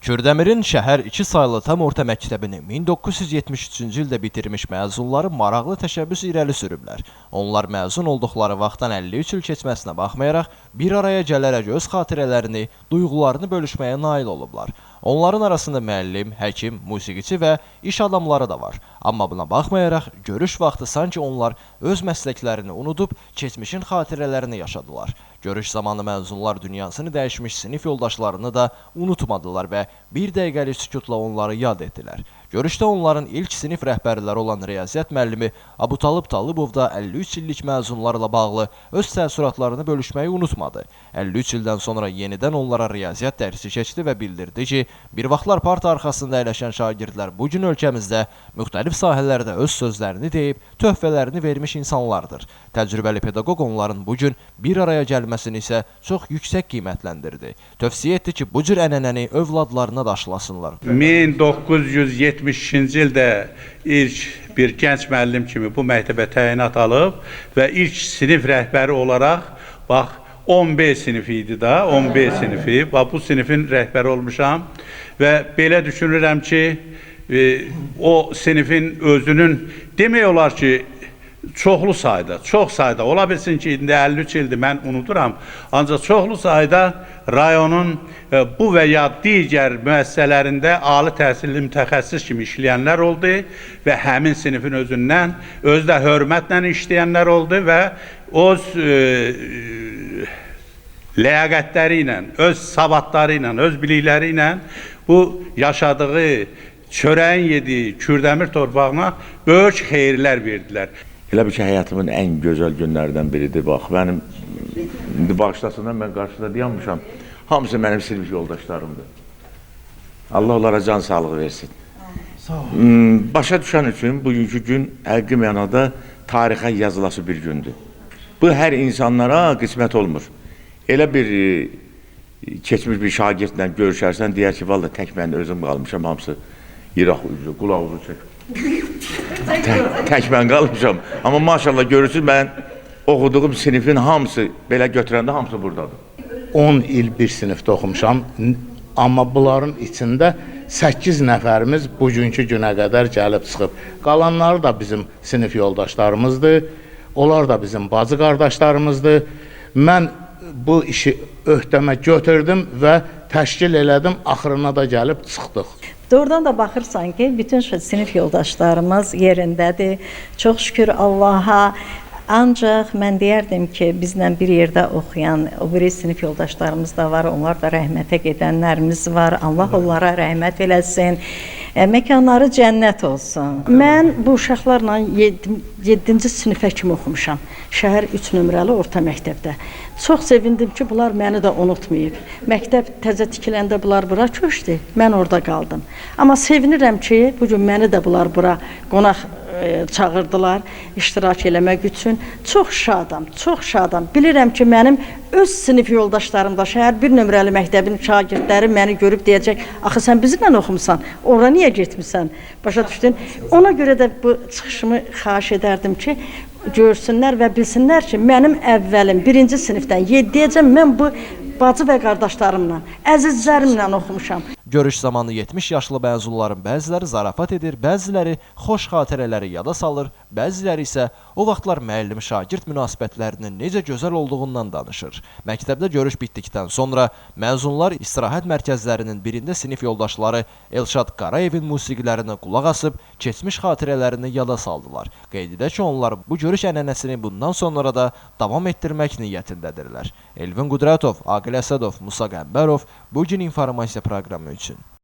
Kürdəmirin şəhər 2 saylı tam orta məktəbini 1973-cü ildə bitirmiş məzunları maraqlı təşəbbüs irəli sürüblər. Onlar məzun olduqları vaxtdan 53 il keçməsinə baxmayaraq, bir araya gələrək öz xatirələrini, duyğularını bölüşməyə nail olublar. Onların arasında müəllim, həkim, musiqiçi və iş adamları da var. Amma buna baxmayaraq, görüş vaxtı sanki onlar öz məsləklərini unudub, keçmişin xatirələrini yaşadılar. Görüş zamanı məzunlar dünyasını dəyişmiş sinif yoldaşlarını da unutmadılar və bir dəqiqəlik sükutla onları yad etdilər. Görüşdə onların ilk sinif rəhbərləri olan riyaziyyat müəllimi Abutalib Talıbov da 53 illik məzunlarla bağlı öz təəssüratlarını bölüşməyi unutmadı. 53 ildən sonra yenidən onlara riyaziyyat dərsi keçdi və bildirdi ki, bir vaxtlar parta arxasında əyləşən şagirdlər bugün ölkəmizdə müxtəlif sahələrdə öz sözlərini deyib, töhfələrini vermiş insanlardır. Təcrübəli pedaqoq onların bugün bir araya gəlməsini isə çox yüksək qiymətləndirdi. Tövsiyə etdi ki, bu cür ənənəni övladlarına da aşılasınlar. 1972-ci ildə ilk bir gənc müəllim kimi bu məktəbə təyinat alıb və ilk sinif rəhbəri olaraq, bax, 11 sinifi idi da, 11 sinifi, bu sinifin rəhbəri olmuşam və belə düşünürəm ki, o sinifin özünün demək olar ki, çoxlu sayda, çox sayda, ola bilsin ki, indi 53 ildir, mən unuduram, ancaq çoxlu sayda rayonun bu və ya digər müəssisələrində ali təhsilli mütəxəssis kimi işləyənlər oldu və həmin sinifin özündən, özü də hörmətlə işləyənlər oldu və öz ləyaqətləri ilə, öz savadları ilə, öz bilikləri ilə bu yaşadığı, çörəyin yediyi Kürdəmir torpağına böyük xeyirlər verdilər. Elə bir ki, həyatımın ən gözəl günlərdən biridir. Bax, mənim indi bağışlasından mən qarşıda dayanmışam. Hamısı mənim sinif yoldaşlarımdır. Allah onlara can sağlığı versin. Başa düşən üçün bugünkü gün həqiqi mənada tarixə yazılası bir gündür. Bu, hər insanlara qismət olmur. Elə bir keçmiş bir şagirdlə görüşərsən, deyər ki, vallahi tək mən özüm qalmışam, hamısı yıraq ucu, qulaq ucu çək. Tək mən qalmışam. Amma maşallah görürsünüz, mən oxuduğum sinifin hamısı, belə götürəndə hamısı buradadır. 10 il bir sinifdə oxumuşam, amma bunların içində 8 nəfərimiz bugünkü günə qədər gəlib çıxıb. Qalanları da bizim sinif yoldaşlarımızdır, onlar da bizim bacı qardaşlarımızdır. Mən bu işi öhdəmə götürdüm və təşkil elədim, axırına da gəlib çıxdıq. Doğrudan da baxırsan ki, bütün sinif yoldaşlarımız yerindədir. Çox şükür Allaha. Ancaq mən deyərdim ki, bizlə bir yerdə oxuyan o biri sinif yoldaşlarımız da var. Onlar da rəhmətə gedənlərimiz var. Allah onlara rəhmət eləsin. Məkanları cənnət olsun. Mən bu uşaqlarla 7-ci sinifə kimi oxumuşam. Şəhər 3 nömrəli orta məktəbdə. Çox sevindim ki, bunlar məni də unutmayıb. Məktəb təzə tikiləndə bunlar bura köçdü. Mən orada qaldım. Amma sevinirəm ki, bugün məni də bunlar bura qonaq çağırdılar iştirak eləmək üçün. Çox şadam, çox şadam. Bilirəm ki, mənim öz sinif yoldaşlarım da şəhər 1 nömrəli məktəbin şagirdləri məni görüb deyəcək, axı sən bizimlə oxumusan, ora niyə getmirsən? Başa düşdün? Ona görə də bu çıxışımı xahiş edərdim ki, görsünlər və bilsinlər ki, mənim əvvəlim 1-ci sinifdən 7-yəcəm mən bu bacı və qardaşlarımla, əzizlərimlə oxumuşam. Görüş zamanı 70 yaşlı məzunların bəziləri zarafat edir, bəziləri xoş xatirələri yada salır, bəziləri isə o vaxtlar müəllim-şagird münasibətlərinin necə gözəl olduğundan danışır. Məktəbdə görüş bitdikdən sonra məzunlar istirahət mərkəzlərinin birində sinif yoldaşları Elşad Qarayevin musiqilərinə qulaq asıb, keçmiş xatirələrini yada saldılar. Qeyd edək ki, onlar bu görüş ənənəsini bundan sonra da davam etdirmək niyyətindədirlər. Elvin Qudratov, Aqil Əsədov, Musa Qəmbərov bugün informasiya proqramı üçün.